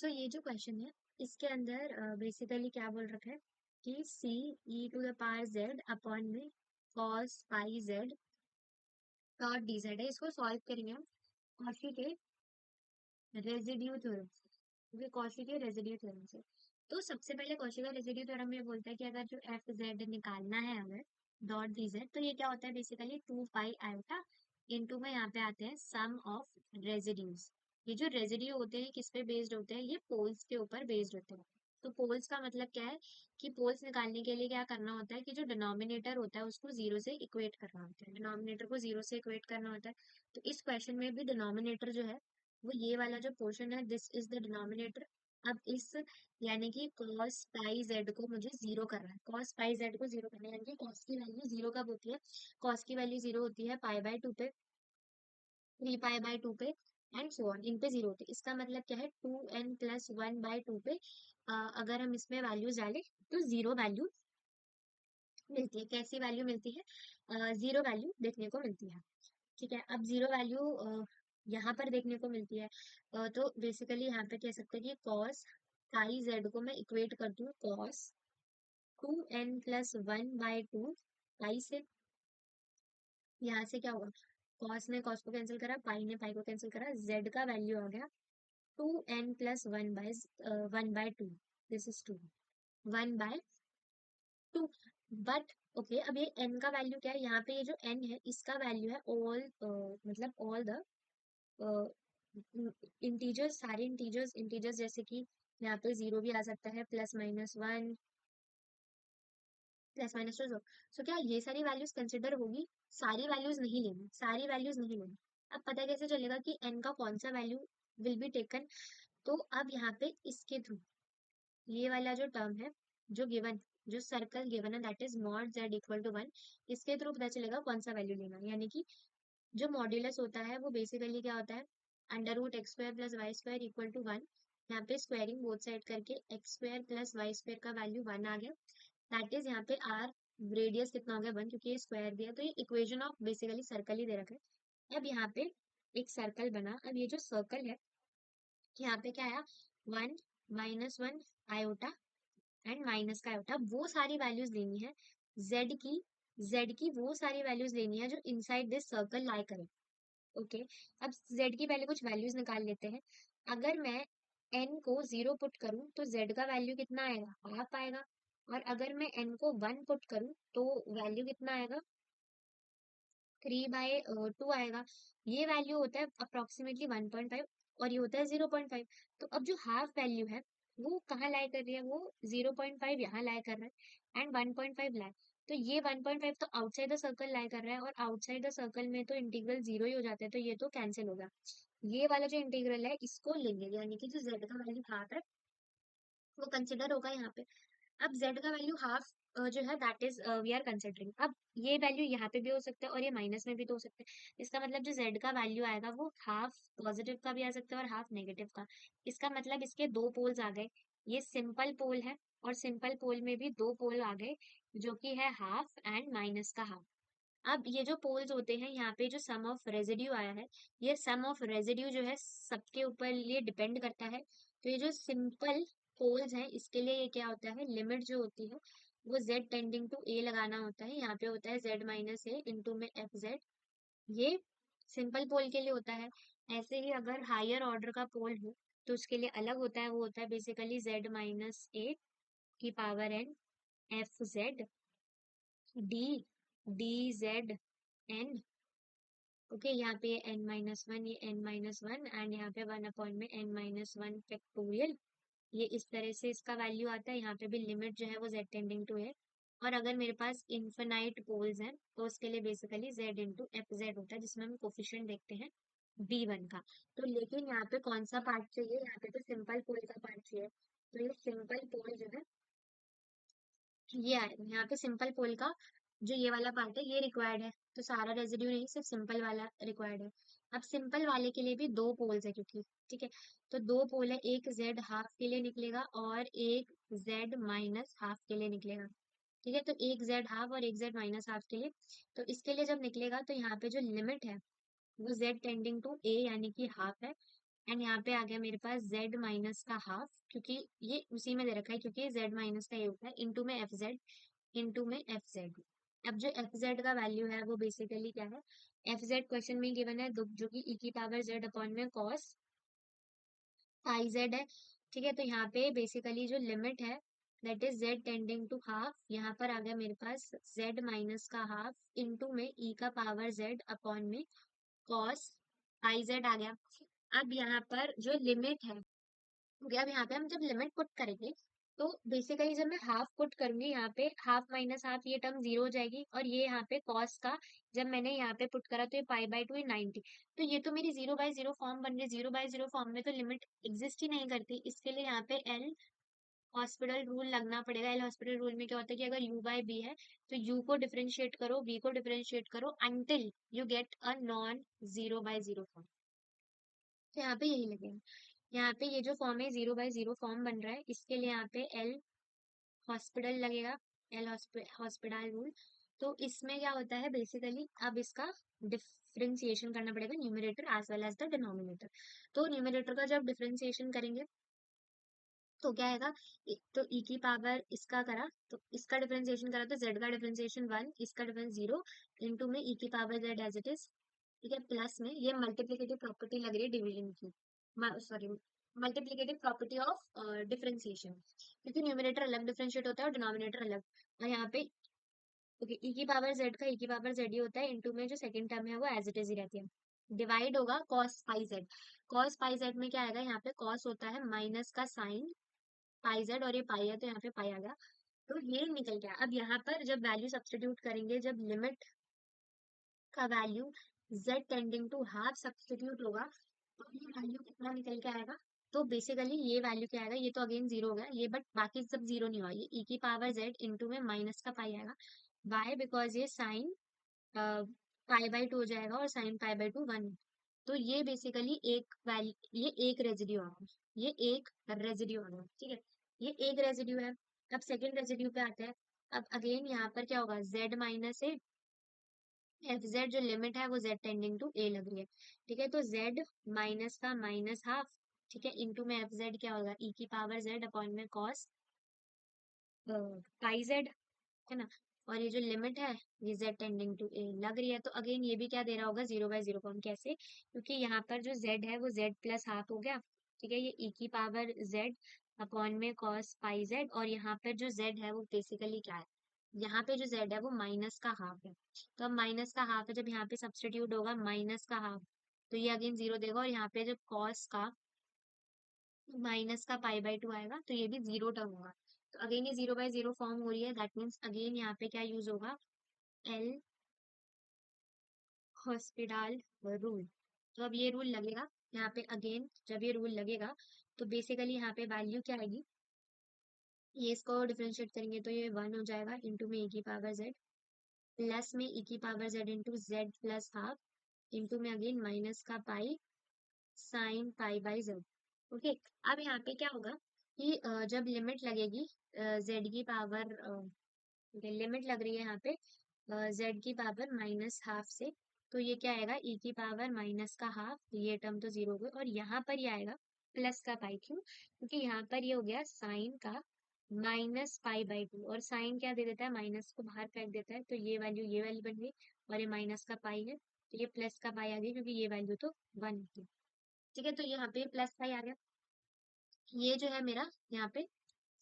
सो ये जो क्वेश्चन है इसके अंदर बेसिकली क्या बोल रखा है कि C E to the power Z upon में cos pi Z dot D Z है। इसको सॉल्व करेंगे हम कॉची के रेजिड्यू थ्योरम से, क्योंकि कॉची के रेजिड्यू थ्योरम से। तो सबसे पहले कॉची का रेजिड्यू थ्योरम ये बोलता है कि अगर जो एफ जेड निकालना है अगर डॉट डी जेड, तो ये क्या होता है बेसिकली 2 पाई आयोटा इनटू में यहाँ पे आते हैं सम ऑफ रेजिड्यूज। ये जो रेजिड्यू होते हैं किस पे बेस्ड होते हैं, ये पोल्स के ऊपर बेस्ड होते हैं। तो पोल्स का मतलब क्या है कि पोल्स निकालने के लिए क्या करना होता है कि जो डिनोमिनेटर होता है उसको जीरो से इक्वेट करना होता है, डिनोमिनेटर को जीरो से इक्वेट करना होता है। तो इस क्वेश्चन में भी डिनोमिनेटर जो है वो ये वाला जो पोर्शन है, दिस इज द डिनोमिनेटर। अब इस यानी कि cos पाई जेड को मुझे जीरो करना है, cos पाई जेड को जीरो करना है, यानी कि cos की वैल्यू जीरो कब होती है, cos की वैल्यू जीरो होती है पाई बाय टू पे, 3 पाई बाय टू पे एंड सो ऑन, इन पे जीरो होती है। इसका मतलब क्या है 2n+1/2 पे अगर हम इसमें वैल्यूज डालें तो जीरो वैल्यू मिलती है। कैसी वैल्यू मिलती है, जीरो वैल्यू देखने को मिलती है। ठीक है, अब जीरो वैल्यू यहाँ पर देखने को मिलती है। तो बेसिकली यहाँ पे कह सकते हैं कि कॉस पाई जेड को मैं इक्वेट कर दूं कॉस 2n+1/2 पाई से। यहाँ से क्या होगा, कॉस ने कॉस को कैंसिल करा, पाई ने पाई को कैंसिल करा, जेड का वैल्यू आ गया 2n+1/2, this is 2 1/2। But okay, अब ये n का वैल्यू क्या है, यहाँ पे ये जो n है इसका वैल्यू है ऑल, मतलब ऑल द इंटीजर्स, सारे इंटीजर्स, इंटीजर्स जैसे कि यहाँ पे जीरो भी आ सकता है, +-1 +-2। सो क्या ये सारी वैल्यूज कंसिडर होगी, सारी वैल्यूज नहीं लेनी, सारी वैल्यूज नहीं लेनी। अब पता कैसे चलेगा कि n का कौन सा वैल्यू विल बी टेकन। तो अब यहाँ पे इसके थ्रू ये वाला जो टर्म है, जो गिवन, जो सर्कल गिवन है that is mod z equal to 1, इसके थ्रू पता चलेगा कौन सा वैल्यू लेना है। यानी कि जो मॉड्यूलस होता है वो बेसिकली क्या होता है, √x² + y² = 1। यहाँ पे स्क्वायरिंग बोथ साइड करके x² + y² का वैल्यू 1 आ गया। दैट इज यहाँ पे आर रेडियस कितना हो गया 1, क्योंकि ये स्क्वायर दिया, तो ये इक्वेशन ऑफ बेसिकली सर्कल ही दे रखा है। अब यहाँ पे एक सर्कल बना, अब ये जो सर्कल है यहाँ पे क्या आया 1 -1 आयोटा एंड माइनस का आयोटा, वो सारी वैल्यूज लेनी है z की, z की वो सारी वैल्यूज लेनी है जो इनसाइड दिस सर्कल लाई करे। ओके, अब z की पहले कुछ वैल्यूज निकाल लेते हैं। अगर मैं n को 0 पुट करूं तो z का वैल्यू कितना आएगा, हाफ आएगा। और अगर मैं n को 1 पुट करूं तो वैल्यू कितना आएगा, 3/2 आएगा। ये वैल्यू होता है अप्रोक्सीमेटली 1.5 और ये होता है 0.5। तो अब जो हाफ वैल्यू है वो कहाँ लाई कर रही है, वो 0.5 यहाँ लाई कर रहा है एंड 1.5 लाई। तो ये 1.5 तो आउटसाइड द सर्कल लाई कर रहा है, और आउटसाइड द सर्कल में तो इंटीग्रल जीरो ही हो जाता है, तो ये तो कैंसिल होगा। ये वाला जो इंटीग्रल है इसको लेंगे, यानी कि जो z का वैल्यू हाफ है वो कंसिडर होगा यहाँ पे। अब z का वैल्यू हाफ जो है that is we are considering. अब ये वैल्यू यहाँ पे भी हो सकता है और ये माइनस में भी तो हो सकता है। इसका मतलब जो z का वैल्यू आएगा वो हाफ पॉजिटिव का भी आ सकता है और हाफ नेगेटिव का। इसका मतलब इसके दो पोल्स आ गए, ये सिंपल पोल है और सिंपल पोल में भी दो पोल आ गए, जो कि है हाफ एंड माइनस का हाफ। अब ये जो पोल्स होते हैं यहाँ पे जो सम ऑफ रेजिड्यू आया है, ये सम ऑफ रेजिड्यू जो है सबके ऊपर ये डिपेंड करता है। तो ये जो सिंपल पोल्स हैं इसके लिए ये क्या होता है, लिमिट जो होती है वो z टेंडिंग टू a लगाना होता है। यहाँ पे होता है z-a इंटू में एफ जेड, ये सिंपल पोल के लिए होता है। ऐसे ही अगर हायर ऑर्डर का पोल हो तो उसके लिए अलग होता है, वो होता है बेसिकली z-a की power n f z d d z n. Okay, यहाँ पे n-1, ये n-1 एंड यहाँ पे 1 में n-1 फैक्टोरियल, ये इस तरह से इसका वैल्यू आता है। यहाँ पे भी लिमिट जो है वो z टेंडिंग टू है। और अगर मेरे पास इन्फिनाइट पोल्स हैं तो उसके लिए basically z into F Z होता है, जिसमें हम कोफिशिएंट देखते हैं v1 का। तो लेकिन यहाँ पे कौन सा पार्ट चाहिए, यहाँ पे तो सिंपल पोल का पार्ट चाहिए। तो ये सिंपल पोल जो है ये आएगा, यहाँ पे सिंपल पोल का जो ये वाला पार्ट है ये रिक्वायर्ड है, तो सारा रेजिड्यू नहीं, सिर्फ सिंपल वाला रिक्वायर्ड है। अब सिंपल वाले के लिए भी दो पोल्स है क्योंकि, ठीक है, तो दो पोल है, एक z हाफ के लिए निकलेगा और एक z-हाफ के लिए निकलेगा। ठीक है, तो एक z हाफ और एक z-हाफ के लिए, तो इसके लिए जब निकलेगा तो यहाँ पे जो लिमिट है वो z टेंडिंग टू a यानी कि हाफ है, एंड यहाँ पे आ गया मेरे पास z माइनस का हाफ, क्योंकि ये उसी में दे रखा है, क्योंकि z माइनस का ये होता है इंटू में एफ जेड, इंटू में एफ जेड। अब जो एफ जेड का वैल्यू है वो बेसिकली क्या है, एफ जेड क्वेश्चन में गिवन है, जो कि ई की पावर जेड अपॉन में कॉस आई जेड है। ठीक है, तो यहाँ पे बेसिकली जो लिमिट है that is z tending to half, यहाँ पर आ गया मेरे पास z माइनस का हाफ इंटू में ई का पावर z अपॉन में कॉस आई जेड आ गया। अब यहाँ पर जो लिमिट है, ओके, अब यहाँ पे हम जब लिमिट पुट करेंगे तो बेसिकली जब मैं हाफ पुट करूंगी, यहाँ पे हाफ माइनस हाफ ये टर्म जीरो हो जाएगी, और ये यहाँ पे कॉस का जब मैंने यहाँ पे पुट करा तो ये पाई बाय टू 90, तो ये तो मेरी जीरो बाय जीरो फॉर्म बन गई। जीरो बाय जीरो फॉर्म में तो लिमिट एग्जिस्ट ही नहीं करती, इसके लिए यहाँ पे एल हॉस्पिटल रूल लगना पड़ेगा। एल हॉस्पिटल रूल में क्या होता है कि अगर यू बाय बी है तो यू को डिफरेंशिएट करो, बी को डिफरेंशिएट करो until you get a non zero by zero form. तो यहाँ पे यही लगेगा, यहाँ पे ये जो फॉर्म है जीरो बाय जीरो फॉर्म बन रहा है, इसके लिए यहाँ पे एल हॉस्पिटल लगेगा, एल हॉस्पिटल रूल। तो इसमें क्या होता है बेसिकली, अब इसका डिफरेंशिएशन करना पड़ेगा numerator as well as the denominator. तो न्यूमरेटर का जब डिफरेंशिएशन करेंगे तो क्या आएगा, तो ई की पावर इसका करा तो इसका डिफरेंशिएशन करा तो जेड का डिफरेंशिएशन वन, इसका डिफरेंस जीरो, इंटू में ई की power z as it is. ठीक है, प्लस में ये मल्टीप्लिकेटिव प्रॉपर्टी लग रही है डिवीजन की, sorry multiplicative property of differentiation, क्योंकि न्यूमरेटर अलग डिफरेंशिएट होता है और डिनोमिनेटर अलग। और यहाँ पे ओके, ई की पावर जेड का ई की पावर जेड ही होता है, इंटू में जो सेकंड टर्म है वो एज इट इज ही रहती है, डिवाइड होगा cos pi Z. Cos pi Z में क्या आएगा, यहाँ पे कॉस होता है माइनस का साइन पाई जेड, और ये पाई है तो यहाँ पे पाई आ गया, तो ये निकल गया। अब यहाँ पर जब वैल्यू सब्सटीट्यूट करेंगे, जब लिमिट का value z tending to half substitute होगा तो ये वैल्यू कितना निकल के आएगा, तो बेसिकली ये वैल्यू क्या आएगा, ये तो अगेन जीरो हो गया ये, बट बाकी सब जीरो नहीं हुआ, ये ई की पावर z इंटू में माइनस का पाई आएगा। वाई, बिकॉज ये साइन पाई बाय टू हो जाएगा और sine pi by two one. तो ये बेसिकली एक वैल्यू, ये एक रेजिड्यू आ गया, ये एक रेजिड्यू आ गया। ठीक है, ये एक रेजिड्यू है। अब सेकेंड रेजिड्यू पे आते हैं। अब अगेन यहाँ पर क्या होगा, z minus A F Z जो लिमिट है वो z टेंडिंग टू ए लग रही है। ठीक है, तो z माइनस का माइनस हाफ, ठीक है, इंटू में एफ जेड क्या होगा, ई की पावर z अपॉन में कॉस पाई जेड, है ना। और ये जो लिमिट है ये z टेंडिंग टू ए लग रही है, तो अगेन ये भी क्या दे रहा होगा, जीरो बाय जीरो फॉर्म। कैसे, क्योंकि यहाँ पर जो z है वो z प्लस हाफ हो गया। ठीक है, ये e की पावर z अपॉन में cos पाई z, और यहाँ पर जो z है वो बेसिकली क्या है, यहाँ पे जो z है वो माइनस का हाफ है। तो अब माइनस का हाफ है, जब यहाँ पे सब्सटीट्यूट होगा माइनस का हाफ, तो ये अगेन जीरो देगा, और यहाँ पे जब cos का माइनस का पाई बाय टू आएगा तो ये भी जीरो टर्म होगा। तो अगेन ये जीरो बाय जीरो फॉर्म हो रही है, दैट मीन्स अगेन यहाँ पे क्या यूज होगा, एल हॉस्पिटल रूल। तो अब ये रूल लगेगा यहाँ पे, अगेन जब ये रूल लगेगा तो बेसिकली यहाँ पे वैल्यू क्या आएगी, ये इसको डिफरेंशिएट करेंगे तो ये वन हो जाएगा, इंटू में ई की पावर जेड, प्लस में ई की power Z into Z plus half, into में अगेन माइनस का pi sine pi by Z. Okay, अब यहाँ पे क्या होगा कि जब लिमिट लगेगी जेड की पावर, लिमिट लग रही है यहाँ पे जेड की पावर माइनस हाफ से, तो ये क्या आएगा, ई की पावर माइनस का हाफ, ये टर्म तो जीरो हो गई, और यहाँ पर ये आएगा प्लस का पाई। क्यों, क्योंकि यहाँ पर ये हो गया साइन का माइनस पाई बाई टू, और साइन क्या दे देता है, माइनस को बाहर फेंक देता है, तो ये वैल्यू बन गई, और ये माइनस का पाई है तो ये प्लस का पाई आ गई, क्योंकि ये वैल्यू तो वन थी। ठीक है, तो यहाँ पे प्लस पाई आ गया, ये जो है मेरा यहाँ पे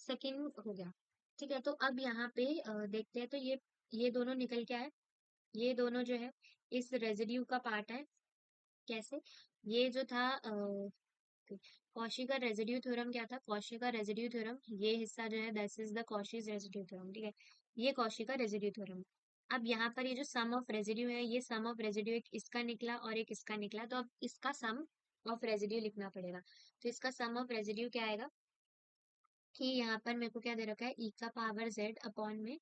सेकेंड हो गया। ठीक है, तो अब यहाँ पे देखते हैं, तो ये दोनों निकल के आए, ये दोनों जो है इस रेजिड्यू का पार्ट है। कैसे, ये जो था कॉशी का रेजिड्यू थ्योरम, क्या था कॉशी का रेजिड्यू थ्योरम, ये हिस्सा जो है that is the Cauchy's residue theorem. ठीक है, ये कॉशी का रेजिड्यू थ्योरम। अब यहाँ पर ये जो सम ऑफ रेजिड्यू है, ये सम ऑफ रेजिड्यू एक इसका निकला और एक इसका निकला, तो अब इसका सम ऑफ रेजिड्यू लिखना पड़ेगा। तो इसका सम ऑफ रेजिड्यू क्या आएगा कि यहाँ पर मेरे को क्या दे रखा है, ई का पावर जेड अपॉन में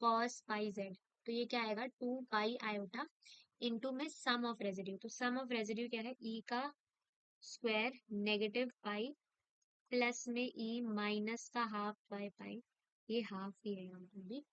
कॉस पाई जेड, तो ये क्या आएगा, टू पाई आयोटा, इंटू में सम ऑफ रेजिड्यू। तो सम ऑफ रेजिड्यू क्या है, ई का स्क्वायर नेगेटिव पाई, प्लस में ई माइनस का हाफ बाय पाई, ये हाफ ही है यहाँ पर भी।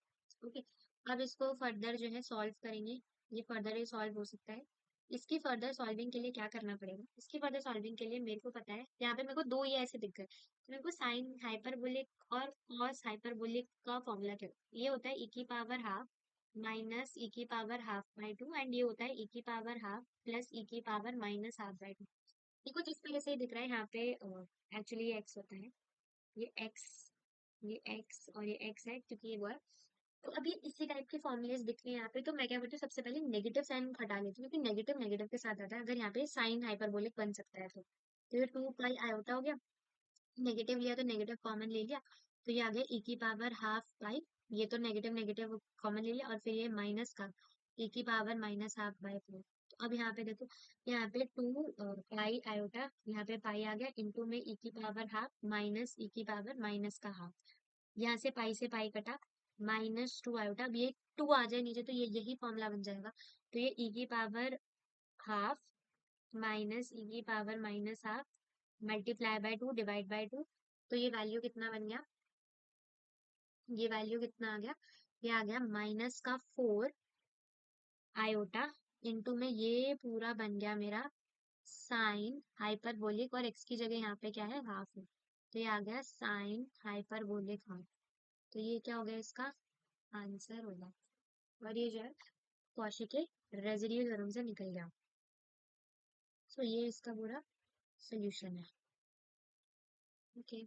ओके, अब इसको फर्दर जो है सॉल्व करेंगे, ये फर्दर ये सॉल्व हो सकता है। इसकी फर्दर सॉल्विंग के लिए क्या करना पड़ेगा? इसकी फर्दर सॉल्विंग के लिए मेरे को पता है, यहाँ पे मेरे को दो ये ऐसे दिख गए, तो मेरे को साइन हाइपरबोलिक और कॉस हाइपरबोलिक का फॉर्मूला क्या ये होता है? ई की पावर हाफ माइनस ई की power half by two, and ये होता है ई की पावर हाफ प्लस ई की power minus half by two. ये कुछ इस तरह से ही दिख रहा है यहाँ पे। एक्चुअली ये एक्स होता है, ये एक्स, ये एक्स और ये एक्स है क्योंकि ये वो है। तो अभी इसी टाइप के फॉर्मुलेस दिख रहे हैं यहाँ पे, तो मैं क्या करती हूँ, सबसे पहले नेगेटिव साइन हटा लेती हूँ, क्योंकि नेगेटिव नेगेटिव के साथ आता है, अगर यहाँ पे साइन हाइपरबोलिक बन सकता है तो ये 2 पाई आयोटा हो गया, नेगेटिव लिया तो नेगेटिव कॉमन ले लिया, तो ये आ गया ई की पावर हाफ पाई, ये तो नेगेटिव नेगेटिव कॉमन ले लिया, और फिर ये माइनस का ई की power minus half by four. तो अब यहाँ पे देखो, यहाँ पे 2 पाई आयोटा, यहाँ पे पाई आ गया, इंटू में ई की पावर हाफ माइनस ई की पावर माइनस का हाफ, यहाँ से पाई कटा, -2 आयोटा, अब ये 2 आ जाए नीचे तो ये यही फॉर्मूला बन जाएगा, तो ये ई की पावर हाफ माइनस ई की power minus half multiply by 2 divide by 2, तो ये वैल्यू कितना बन गया? ये वैल्यू कितना आ गया? ये आ गया -4 आयोटा, इंटू में ये पूरा बन गया मेरा साइन हाइपरबोलिक, और एक्स की जगह यहाँ पे क्या है? हाफ है, तो ये आ गया साइन हाइपरबोलिक हाफ। तो ये क्या हो गया? इसका आंसर होगा, और ये जो है कौशी के रेजिडियल थ्योरम से निकल गया। सो ये इसका पूरा सोल्यूशन है। ओके।